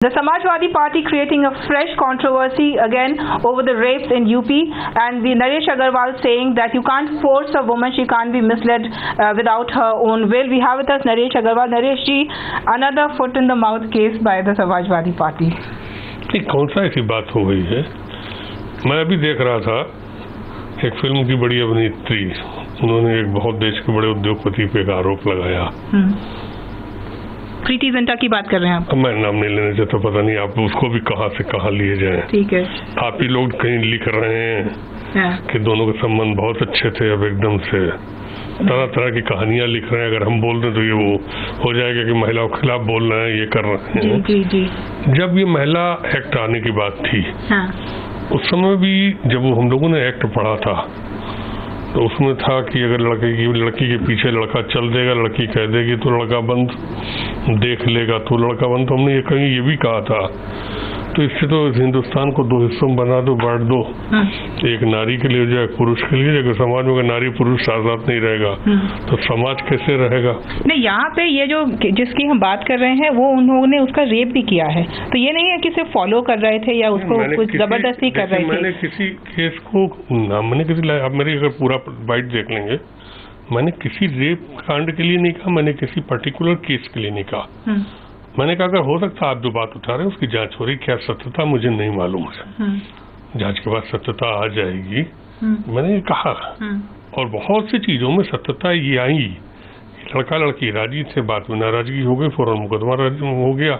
The Samajwadi Party creating a fresh controversy again over the rapes in UP, and the Naresh Agarwal saying that you can't force a woman, she can't be misled without her own will. We have with us Naresh Agarwal. Naresh ji, another foot in the mouth case by the Samajwadi Party. कौन सा ऐसी बात हो गई है? मैं अभी देख रहा था एक फिल्म की बड़ी अभिनेत्री, उन्होंने एक बहुत देश के बड़े उद्योगपति पे एक आरोप लगाया। प्रीति जिंटा की बात कर रहे हैं आप? मैं नाम नहीं लेने चाहता, पता नहीं आप उसको भी कहाँ से कहाँ लिए जाएं। ठीक है। आप ही लोग कहीं लिख रहे हैं कि दोनों के संबंध बहुत अच्छे थे, अब एकदम से तरह तरह की कहानियां लिख रहे हैं। अगर हम बोल दें तो ये वो हो जाएगा कि महिलाओं के खिलाफ बोल रहे हैं, ये कर रहे हैं। जी जी। जब ये महिला एक्ट आने की बात थी, उस समय भी जब हम लोगों ने एक्ट पढ़ा था तो उसमें था कि अगर लड़की के पीछे लड़का चल देगा, लड़की कह देगी तो लड़का बंद, देख लेगा तो लड़का बंद। तो हमने ये भी कहा था। तो इससे तो हिंदुस्तान को दो हिस्सों में बना दो, बांट दो, एक नारी के लिए हो जाए, पुरुष के लिए। अगर समाज में अगर नारी पुरुष साथ साथ नहीं रहेगा तो समाज कैसे रहेगा? नहीं, यहाँ पे ये जो जिसकी हम बात कर रहे हैं वो उन्होंने उसका रेप भी किया है, तो ये नहीं है कि सिर्फ फॉलो कर रहे थे या उसको कुछ जबरदस्ती कर रहे थे। मैंने किसी केस को मैंने किसी आप मेरी अगर पूरा बाइट देख लेंगे, मैंने किसी रेप कांड के लिए नहीं कहा, मैंने किसी पर्टिकुलर केस के लिए नहीं कहा। मैंने कहा अगर हो सकता आप जो बात उठा रहे हैं उसकी जांच हो रही, क्या सत्यता मुझे नहीं मालूम है, जांच के बाद सत्यता आ जाएगी। मैंने ये कहा, और बहुत सी चीजों में सत्यता ये आई। लड़का लड़की राजी थे, बाद में नाराजगी हो गई, फौरन मुकदमा हो गया,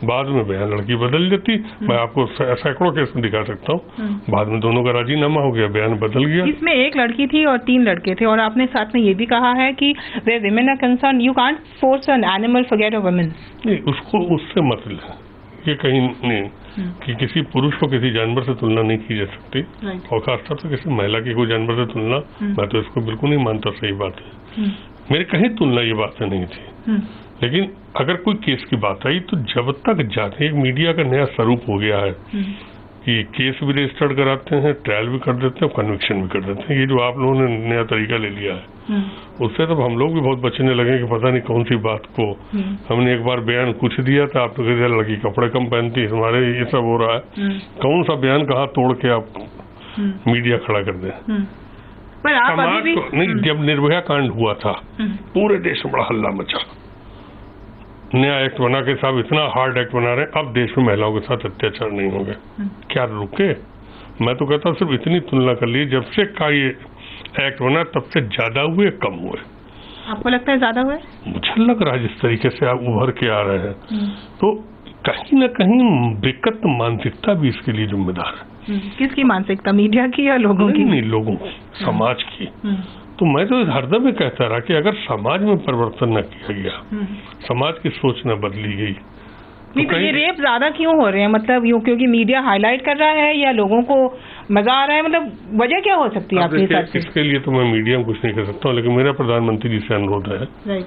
बाद में बयान लड़की बदल देती। मैं आपको सैकड़ों केस में दिखा सकता हूँ, बाद में दोनों का राजीनामा हो गया, बयान बदल गया। इसमें एक लड़की थी और 3 लड़के थे, और आपने साथ में ये भी कहा है कि where women are concerned, you can't force an animal forget a woman। नहीं, उसको उससे मत ले, ये कहीं नहीं कि किसी पुरुष को किसी जानवर से तुलना नहीं की जा सकती, और खासतौर से किसी महिला की कोई जानवर से तुलना, मैं तो इसको बिल्कुल नहीं मानता। सही बात है, मेरे कहीं तुलना ये बातें नहीं थी। लेकिन अगर कोई केस की बात आई तो जब तक जाते, एक मीडिया का नया स्वरूप हो गया है कि केस भी रजिस्टर्ड कराते हैं, ट्रायल भी कर देते हैं, कन्विक्शन भी कर देते हैं। ये जो आप लोगों ने नया तरीका ले लिया है, उससे तब हम लोग भी बहुत बचने लगे कि पता नहीं कौन सी बात को हमने एक बार बयान कुछ दिया था, आप तो कह दिया लड़की कपड़े कम पहनती, हमारे ये सब हो रहा है। कौन सा बयान कहाँ तोड़ के आप मीडिया खड़ा कर दें? पर आप समाज को नहीं, जब निर्भया कांड हुआ था पूरे देश में बड़ा हल्ला मचा, नया एक्ट बना के साहब इतना हार्ड एक्ट बना रहे हैं, अब देश में महिलाओं के साथ अत्याचार नहीं होंगे। क्या रुके? मैं तो कहता हूँ सिर्फ इतनी तुलना कर ली, जब से का ये एक्ट बना तब से ज्यादा हुए कम हुए? आपको लगता है ज्यादा हुए? मुझे लग रहा है जिस तरीके से आप उभर के आ रहे हैं, तो कहीं न कहीं विकृत मानसिकता भी इसके लिए जिम्मेदार है। किसकी मानसिकता, मीडिया की या लोगों की? नहीं, लोगों की, समाज की। तो मैं तो हरदम में कहता रहा कि अगर समाज में परिवर्तन न किया गया, समाज की सोच न बदली गई, तो ये रेप ज्यादा क्यों हो रहे हैं? मतलब यूँ क्योंकि मीडिया हाईलाइट कर रहा है या लोगों को मजा आ रहा है? मतलब वजह क्या हो सकती है आपके हिसाब से? इसके लिए तो मैं मीडिया में कुछ नहीं कर सकता हूँ, लेकिन मेरा प्रधानमंत्री जी से अनुरोध है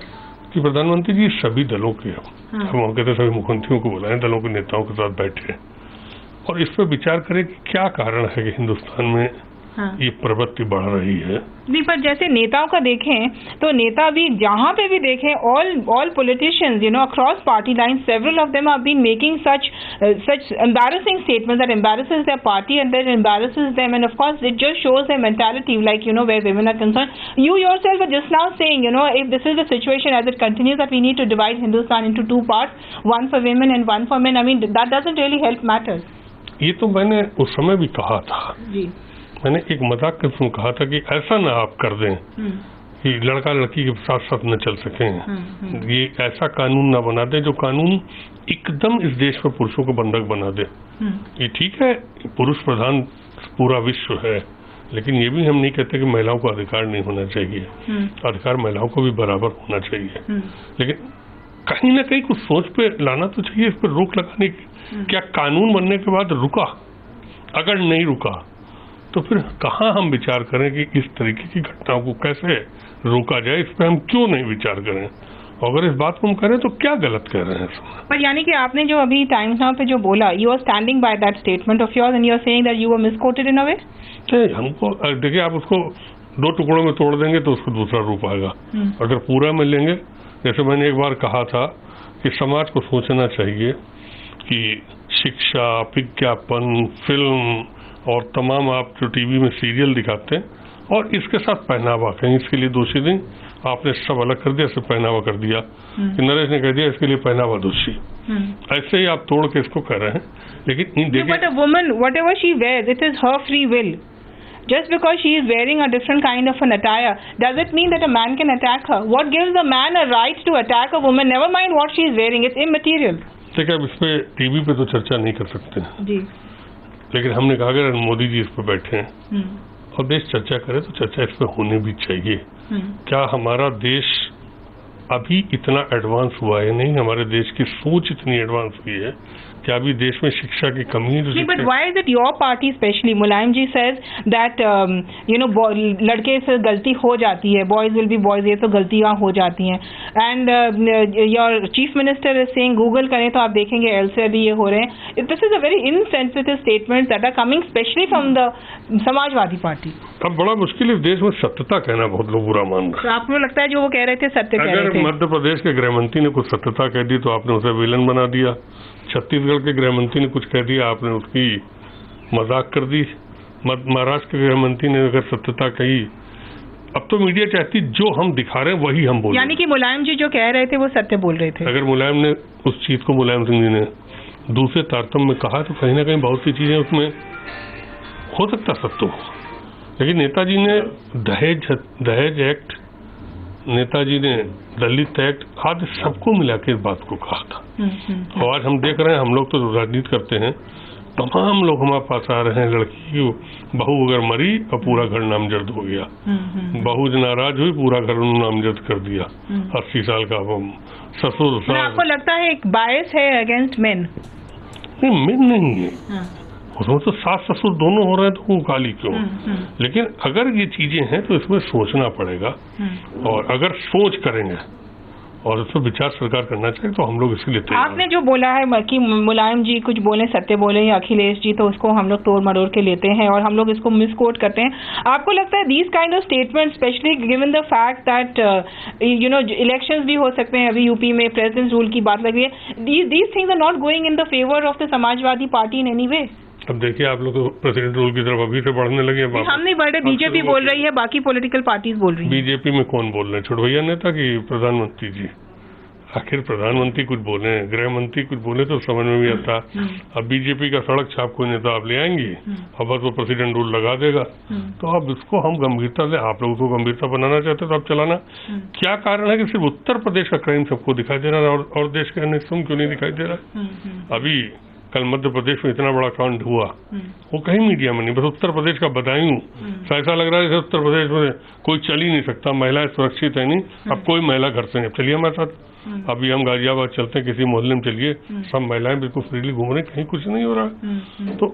कि प्रधानमंत्री जी सभी दलों के, हम कहते सभी मुख्यमंत्रियों को बुलाएं, दलों के नेताओं के साथ बैठे और इस पर विचार करें कि क्या कारण है कि हिंदुस्तान में ये प्रवृत्ति बढ़ रही है। नहीं, पर जैसे नेताओं का देखें तो नेता भी जहाँ पे भी देखें, all politicians, across party lines, several of them have been making such embarrassing statements that embarrasses their party and that embarrasses them, and of course it just shows their mentality, like where women are concerned. You yourself were just now saying, if this is the situation as it continues, that we need to divide Hindustan into 2 parts, one for women and one for men. I mean, that doesn't really help matters. ये तो मैंने उस समय भी कहा था जी। मैंने एक मजाक के उसमें कहा था कि ऐसा ना आप कर दें कि लड़का लड़की के साथ साथ न चल सकें। ये ऐसा कानून ना बना दे जो कानून एकदम इस देश में पुरुषों को बंधक बना दे। ये ठीक है, पुरुष प्रधान पूरा विश्व है, लेकिन ये भी हम नहीं कहते कि महिलाओं को अधिकार नहीं होना चाहिए। अधिकार महिलाओं को भी बराबर होना चाहिए, लेकिन कहीं ना कहीं कुछ सोच पे लाना तो चाहिए, इस पर रोक लगाने की। क्या कानून बनने के बाद रुका? अगर नहीं रुका तो फिर कहाँ हम विचार करें कि इस तरीके की घटनाओं को कैसे रोका जाए? इस पर हम क्यों नहीं विचार करें? अगर इस बात को हम करें तो क्या गलत कह रहे हैं? पर यानी कि आपने जो अभी टाइम्स नाउ पे जो बोला, you are standing by that statement of yours and you are saying that you are misquoted in a way? हमको देखिए, आप उसको 2 टुकड़ों में तोड़ देंगे तो उसको दूसरा रूप आएगा। अगर पूरा में लेंगे, जैसे मैंने एक बार कहा था कि समाज को सोचना चाहिए कि शिक्षा, विज्ञापन, फिल्म और तमाम आप जो टीवी में सीरियल दिखाते हैं, और इसके साथ पहनावा, कहीं इसके लिए दोषी नहीं, आपने सब अलग कर दिया, सिर्फ पहनावा कर दिया कि नरेश ने कह दिया इसके लिए पहनावा दोषी, ऐसे ही आप तोड़ के इसको कर रहे हैं। लेकिन देखिए, but a woman, whatever she wears, it is her free will. Just because she is wearing a different kind of an attire, does it mean that a man can attack her? What gives a man a right to attack a woman? Never mind what she is wearing, it's immaterial. देखिए, अब इस पे TV पे तो चर्चा नहीं कर सकते जी, लेकिन हमने कहा अगर मोदी जी इस पे बैठे हैं और देश चर्चा करे तो चर्चा इस पे होनी भी चाहिए। क्या हमारा देश अभी इतना एडवांस हुआ है? नहीं, हमारे देश की सोच इतनी एडवांस हुई है कि अभी देश में शिक्षा की कमी है। But why is it your party specially? Mulayam ji says that लड़के से गलती हो जाती है, बॉयज विल बी बॉयज, ये तो गलतियां हो जाती हैं, and your chief minister is saying, Google करें तो आप देखेंगे एल्से भी ये हो रहे हैं। This is a very insensitive statement that are coming specially from the Samajwadi Party. अब बड़ा मुश्किल है, देश में सत्यता कहना बहुत लोग बुरा मान रहे हैं। तो आपको लगता है जो वो कह रहे थे सत्य कह रहे थे? अगर मध्य प्रदेश के गृहमंत्री ने कुछ सत्यता कह दी तो आपने उसे विलन बना दिया, छत्तीसगढ़ के गृहमंत्री ने कुछ कह दिया, आपने उसकी मजाक कर दी, महाराष्ट्र के गृहमंत्री ने अगर सत्यता कही, अब तो मीडिया चाहती जो हम दिखा रहे हैं वही हम बोल रहे हैं। यानी कि मुलायम जी जो कह रहे थे वो सत्य बोल रहे थे। अगर मुलायम ने उस चीज को, मुलायम सिंह जी ने दूसरे तारतम्य में कहा तो कहीं ना कहीं बहुत सी चीजें उसमें हो सकता सत्य हो। लेकिन नेताजी ने दहेज एक्ट, नेताजी ने दलित एक्ट, आदि सबको मिला के इस बात को कहा था। और आज हम देख रहे हैं, हम लोग तो राजनीति करते हैं, तमाम लोग हमारे पास आ रहे हैं, लड़की की बहू अगर मरी और पूरा घर नामजद हो गया, बहू नाराज हुई, पूरा घर नामजद कर दिया, 80 साल का ससुर सास। आपको लगता है एक बायस है अगेंस्ट मेन? नहीं, मेन नहीं है, उसमें तो सास ससुर दोनों हो रहे हैं, तो वो गाली क्यों? लेकिन अगर ये चीजें हैं तो इसमें सोचना पड़ेगा, और अगर सोच करेंगे और उस पर विचार सरकार करना चाहिए तो हम लोग इसके लिए तैयार। आपने जो बोला है कि मुलायम जी कुछ बोले सत्य बोले या अखिलेश जी, तो उसको हम लोग तोड़ मरोड़ के लेते हैं और हम लोग इसको मिसकोट करते हैं। आपको लगता है these kind of statement, specially given the fact that elections भी हो सकते हैं, अभी यूपी में प्रेसिडेंट रूल की बात लग रही है, these things are not going in the favour of the Samajwadi Party in any way? अब देखिए, आप लोग प्रेसिडेंट रूल की तरफ अभी से बढ़ने लगे। हम नहीं बढ़ रहे, बीजेपी बोल रही है, बाकी पॉलिटिकल पार्टीज बोल रही है। बीजेपी में कौन बोल रहे हैं? छोड़भैया नेता की प्रधानमंत्री जी? आखिर प्रधानमंत्री कुछ बोले, गृह मंत्री कुछ बोले तो समझ में भी आता। अब बीजेपी का सड़क छाप कोई नेता आप ले आएंगे और बस वो प्रेसिडेंट रूल लगा देगा, तो अब इसको हम गंभीरता से, आप लोग को गंभीरता बनाना चाहते तो आप चलाना। क्या कारण है कि सिर्फ उत्तर प्रदेश का क्राइम सबको दिखाई दे रहा है और देश के अन्य हिस्सों क्यों नहीं दिखाई दे रहा है? अभी कल मध्य प्रदेश में इतना बड़ा कांड हुआ, वो कहीं मीडिया में नहीं, बस उत्तर प्रदेश का बदायूं। ऐसा लग रहा है जैसे उत्तर प्रदेश में कोई चल ही नहीं सकता, महिलाएं सुरक्षित है नहीं, अब कोई महिला घर से नहीं। चलिए हमारे साथ, अभी हम गाजियाबाद चलते हैं, किसी मोहल्ले में चलिए, सब महिलाएं बिल्कुल फ्रीली घूम रही, कहीं कुछ नहीं हो रहा। तो